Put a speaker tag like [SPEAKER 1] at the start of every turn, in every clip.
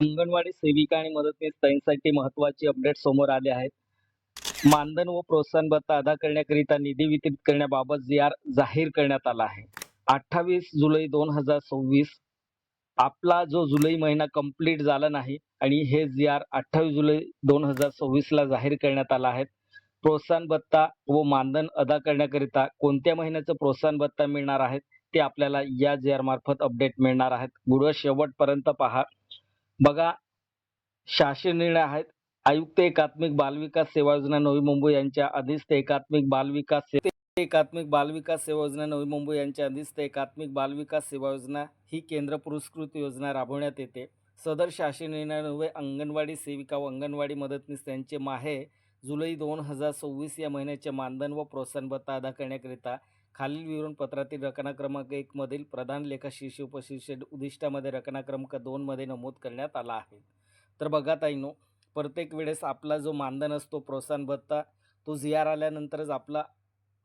[SPEAKER 1] अंगणवाडी सेविका आणि मदतनीस ताईंसाठी महत्त्वाची अपडेट समोर आले आहेत. मानधन व प्रोत्साहन भत्ता अदा करण्याकरिता निधी वितरित करण्याबाबत जाहीर करण्यात आला आहे. 28 जुलै 2026 आपला जो जुलै महिना कंप्लीट झाला नाही आणि हे जी.आर. 28 जुलै 2026 ला जाहीर करण्यात आला आहे. प्रोत्साहन भत्ता व मानधन अदा करण्याकरिता कोणत्या महिन्याचं प्रोत्साहन भत्ता मिळणार आहे ते आपल्याला या जी.आर. मार्फत अपडेट मिळणार आहेत. व्हिडिओ शेवटपर्यंत पहा. बघा, शासन निर्णय आहेत. आयुक्त एकात्मिक बालविकास सेवा योजना नवी मुंबई यांच्या अधीनस्थ एकात्मिक बालविकास सेवा योजना नवी मुंबई यांच्या अधीनस्थ एकात्मिक बालविकास सेवा योजना ही केंद्र पुरस्कृत योजना राबवण्यात येते. सदर शासन निर्णयान्वये अंगणवाडी सेविका व अंगणवाडी मदतनीस यांचे माहे जुलै 2026 या महिन्याचे मानधन व प्रोत्साहन भत्ता अदा करण्याकरिता खालील विवरणपत्रातील रचना क्रमांक 1 मधील प्रधान लेखा शीर्षक उपशीर्षक उद्दिष्टामध्ये रचना क्रमांक 2 मध्ये नमूद करण्यात आला आहे. तर बघा ताईंनो, प्रत्येक वेळेस आपला जो मानधन असतो, प्रोत्साहन भत्ता, तो जी.आर. आल्यानंतरच आपला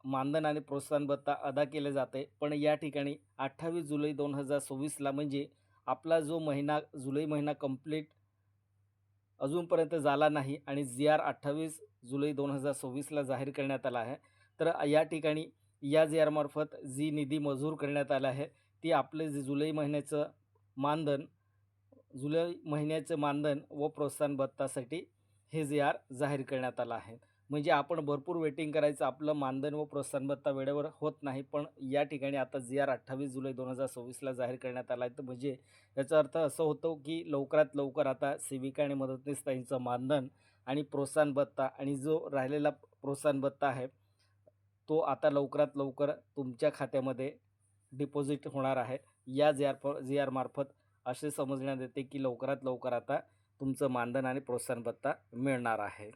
[SPEAKER 1] मानधन आणि प्रोत्साहन भत्ता अदा केले जाते. पण या ठिकाणी 28 जुलै 2026ला म्हणजे आपला जो महिना जुलै महिना कंप्लीट अजूनपर्यंत झाला नाही आणि जी.आर. 28 जुलै 2026ला जाहीर करण्यात आला आहे. तर या ठिकाणी या जी.आर. मार्फत जी निधी मंजूर करण्यात आला आहे ती आपले जे जुलै महिन्याचं मानधन व प्रोत्साहन भत्तासाठी हे जी.आर. जाहीर करण्यात आला आहे. म्हणजे आपण भरपूर वेटिंग करायचं, आपलं मानधन व प्रोत्साहन भत्ता वेळेवर होत नाही. पण या ठिकाणी आता जी.आर. 28 जुलै 2026ला जाहीर करण्यात आला आहे. तर म्हणजे याचा अर्थ असं होतो की लवकरात लवकर आता सेविका आणि मदतनीस ताईंचं मानधन आणि प्रोत्साहन भत्ता आणि जो राहिलेला प्रोत्साहन भत्ता आहे तो आता लवकरात लवकर तुमच्या खात्यामध्ये डिपॉझिट होणार आहे. या जी.आर. मार्फत असे समजण्यात येते की लवकरात लवकर आता तुमचं मानधन आणि प्रोत्साहन भत्ता मिळणार आहे.